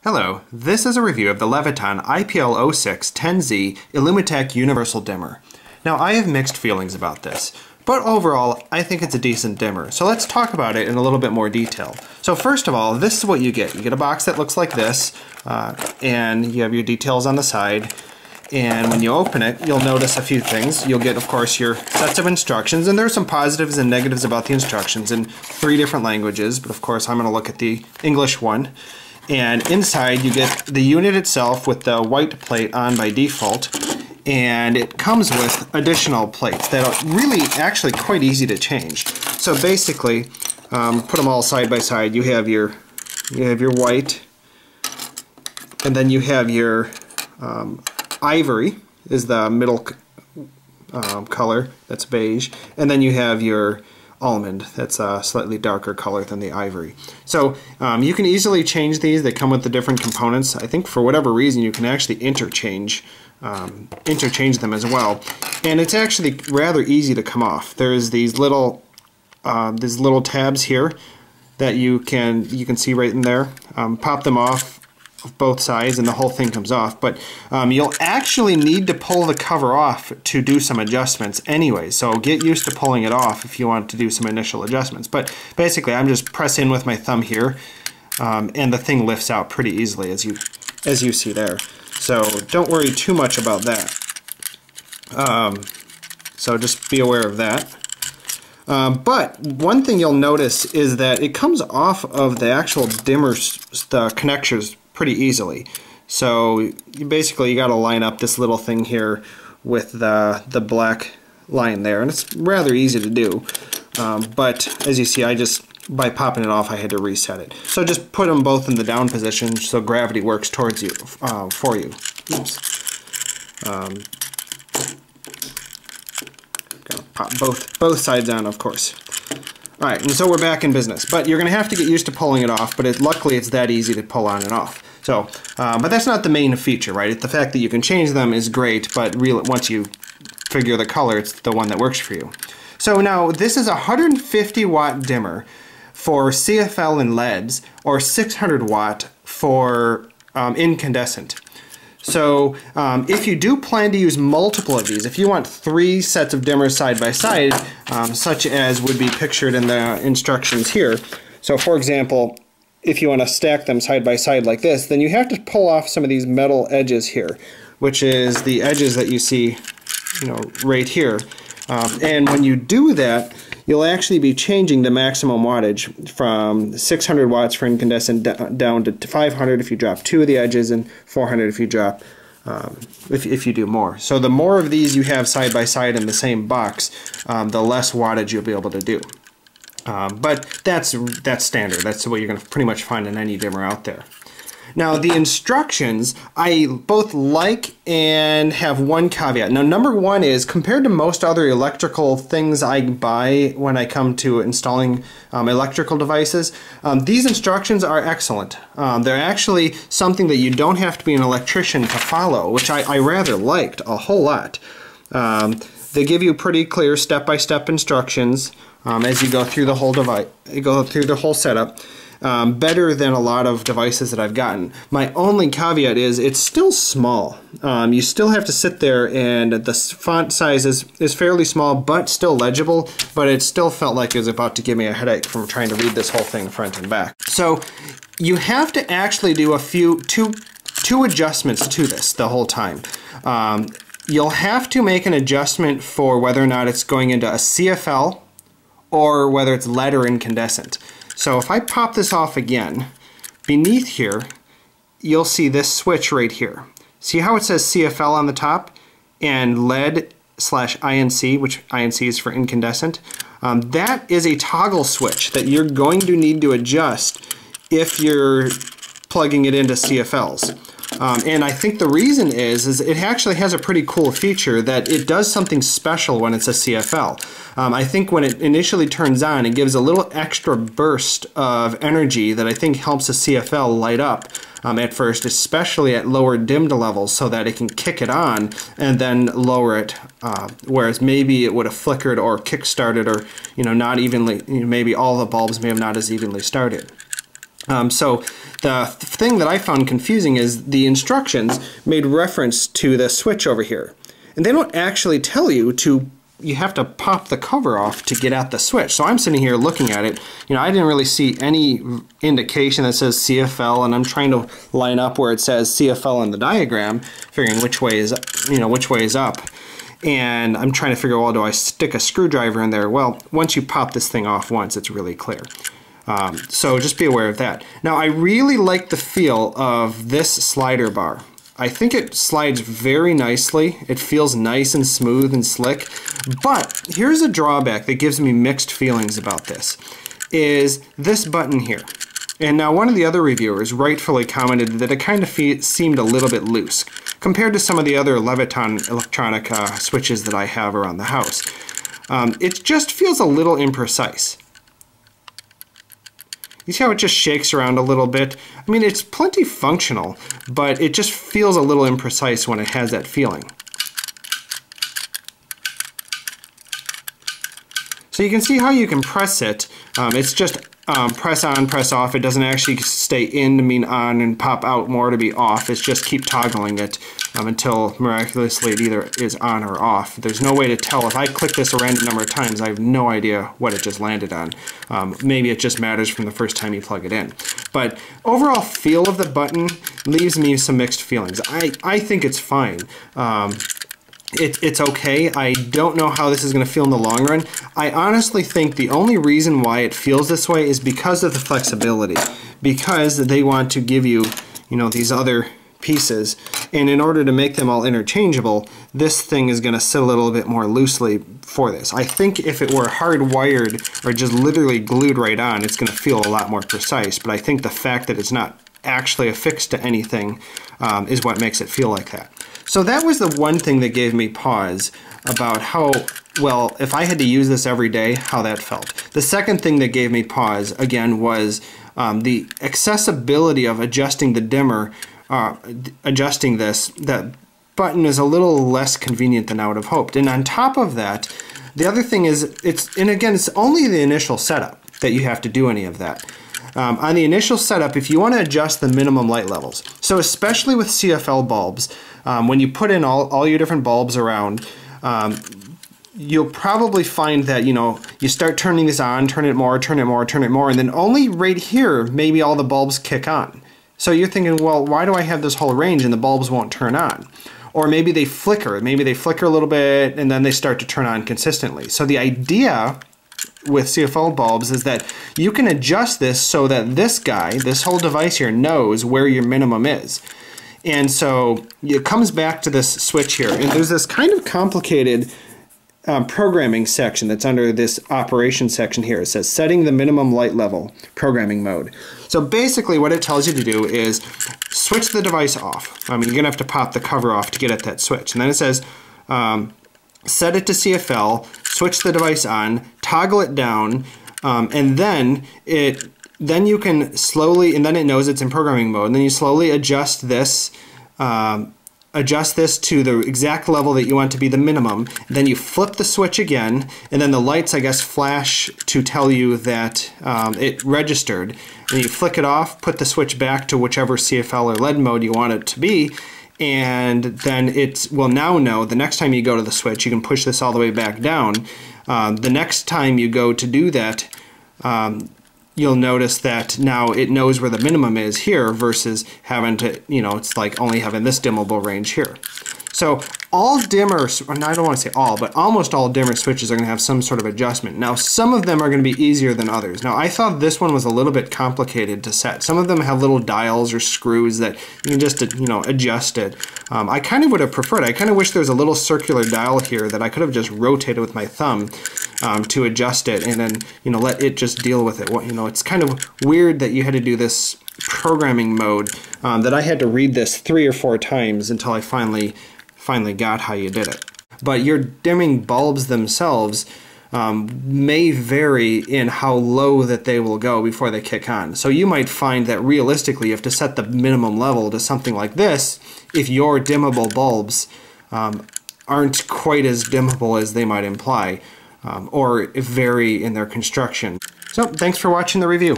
Hello, this is a review of the Leviton IPL06-10Z IllumaTech Universal Dimmer. Now I have mixed feelings about this, but overall I think it's a decent dimmer. So let's talk about it in a little bit more detail. So first of all, this is what you get. You get a box that looks like this, and you have your details on the side. And when you open it, you'll notice a few things. You'll get, of course, your sets of instructions, and there's some positives and negatives about the instructions in 3 different languages, but of course I'm going to look at the English one. And inside you get the unit itself with the white plate on by default, and it comes with additional plates that are really actually quite easy to change. So basically, put them all side by side. You have your white, and then you have your Ivory is the middle color, that's beige, and then you have your Almond, that's a slightly darker color than the Ivory. So you can easily change these. They come with the different components. I think for whatever reason you can actually interchange them as well, and it's actually rather easy to come off. There's these little tabs here that you can see right in there. Pop them off both sides and the whole thing comes off, but you'll actually need to pull the cover off to do some adjustments anyway, so get used to pulling it off if you want to do some initial adjustments. But basically I'm just pressing with my thumb here, and the thing lifts out pretty easily as you see there, so don't worry too much about that. So just be aware of that. But one thing you'll notice is that it comes off of the actual dimmer, the connectors, pretty easily. So you got to line up this little thing here with the black line there, and it's rather easy to do. But as you see, by popping it off, I had to reset it. So just put them both in the down position so gravity works towards you for you. Oops. Gotta pop both sides on, of course. Alright, and so we're back in business. But you're going to have to get used to pulling it off, but luckily it's that easy to pull on and off. So, but that's not the main feature, right? The fact that you can change them is great, but really, once you figure the color, it's the one that works for you. So now, this is a 150 watt dimmer for CFL and LEDs, or 600 watt for incandescent. So if you do plan to use multiple of these, if you want 3 sets of dimmers side by side, such as would be pictured in the instructions here, so for example, if you want to stack them side by side like this, then you have to pull off some of these metal edges here, which is the edges that you see, right here. And when you do that, you'll actually be changing the maximum wattage from 600 watts for incandescent down to 500 if you drop 2 of the edges, and 400 if you drop if you do more. So the more of these you have side by side in the same box, the less wattage you'll be able to do. But that's standard. That's what you're going to pretty much find in any dimmer out there. Now the instructions I both like and have one caveat. Now number one is, compared to most other electrical things I buy when I come to installing electrical devices, these instructions are excellent. They're actually something that you don't have to be an electrician to follow, which I rather liked a whole lot. They give you pretty clear step-by-step instructions as you go through the whole device, the whole setup. Better than a lot of devices that I've gotten. My only caveat is it's still small. You still have to sit there, and the font size is fairly small but still legible, but it still felt like it was about to give me a headache from trying to read this whole thing front and back. So you have to actually do two adjustments to this the whole time. You'll have to make an adjustment for whether or not it's going into a CFL or whether it's LED or incandescent. So if I pop this off again, beneath here, you'll see this switch right here. See how it says CFL on the top and LED/INC, which INC is for incandescent? That is a toggle switch that you're going to need to adjust if you're plugging it into CFLs. And I think the reason is it actually has a pretty cool feature that it does something special when it's a CFL. I think when it initially turns on, it gives a little extra burst of energy that I think helps a CFL light up at first, especially at lower dimmed levels, so that it can kick it on and then lower it, whereas maybe it would have flickered or kick started, or not evenly, maybe all the bulbs may have not as evenly started. So the thing that I found confusing is the instructions made reference to the switch over here. And they don't actually tell you you have to pop the cover off to get at the switch. So I'm sitting here looking at it. I didn't really see any indication that says CFL, and I'm trying to line up where it says CFL in the diagram, figuring which way is up. And I'm trying to figure, well, do I stick a screwdriver in there? Well, once you pop this thing off once, it's really clear. So just be aware of that. Now, I really like the feel of this slider bar. I think it slides very nicely. It feels nice and smooth and slick. But here's a drawback that gives me mixed feelings about this, is this button here. And now one of the other reviewers rightfully commented that it kind of seemed a little bit loose compared to some of the other Leviton electronic switches that I have around the house. It just feels a little imprecise. You see how it just shakes around a little bit? I mean, it's plenty functional, but it just feels a little imprecise when it has that feeling. So you can see how you can press it. It's just press on, press off. It doesn't actually stay in to mean on and pop out more to be off. It's just keep toggling it until miraculously it either is on or off. There's no way to tell. If I click this a random number of times, I have no idea what it just landed on. Maybe it just matters from the first time you plug it in. But overall feel of the button leaves me some mixed feelings. I think it's fine. It's okay. I don't know how this is going to feel in the long run. I honestly think the only reason why it feels this way is because of the flexibility. Because they want to give you, these other pieces, and in order to make them all interchangeable, this thing is going to sit a little bit more loosely for this. I think if it were hardwired or just literally glued right on, it's going to feel a lot more precise, but I think the fact that it's not actually affixed to anything is what makes it feel like that. So that was the one thing that gave me pause about how, well, if I had to use this every day, how that felt. The second thing that gave me pause, again, was the accessibility of adjusting the dimmer, adjusting this. That button is a little less convenient than I would have hoped. And on top of that, the other thing is, it's only the initial setup that you have to do any of that. On the initial setup, if you want to adjust the minimum light levels, so especially with CFL bulbs, when you put in all your different bulbs around, you'll probably find that, you start turning this on, turn it more, turn it more, turn it more, and then only right here, maybe all the bulbs kick on. So you're thinking, well, why do I have this whole range and the bulbs won't turn on? Or maybe they flicker. Maybe they flicker a little bit and then they start to turn on consistently. So the idea with CFL bulbs is that you can adjust this so that this whole device here, knows where your minimum is. And so it comes back to this switch here, and there's this kind of complicated programming section that's under this operation section here. It says setting the minimum light level, programming mode. So basically what it tells you to do is switch the device off. I mean, you're gonna have to pop the cover off to get at that switch. And then it says set it to CFL, switch the device on, toggle it down, and then you can slowly, and then it knows it's in programming mode, and then you slowly adjust this to the exact level that you want to be the minimum. Then you flip the switch again, and then the lights, I guess, flash to tell you that it registered. And you flick it off, put the switch back to whichever CFL or LED mode you want it to be, and then it will now know the next time you go to the switch, you can push this all the way back down. The next time you go to do that, you'll notice that now it knows where the minimum is here versus having to, it's like only having this dimmable range here. So all dimmers, I don't want to say all, but almost all dimmer switches are going to have some sort of adjustment. Now some of them are going to be easier than others. Now I thought this one was a little bit complicated to set. Some of them have little dials or screws that you can just adjust it. I kind of would have preferred, I kind of wish there was a little circular dial here that I could have just rotated with my thumb to adjust it and then let it just deal with it. It's kind of weird that you had to do this programming mode, that I had to read this 3 or 4 times until I finally got how you did it. But your dimming bulbs themselves may vary in how low that they will go before they kick on. So you might find that realistically you have to set the minimum level to something like this if your dimmable bulbs aren't quite as dimmable as they might imply, or vary in their construction. So thanks for watching the review.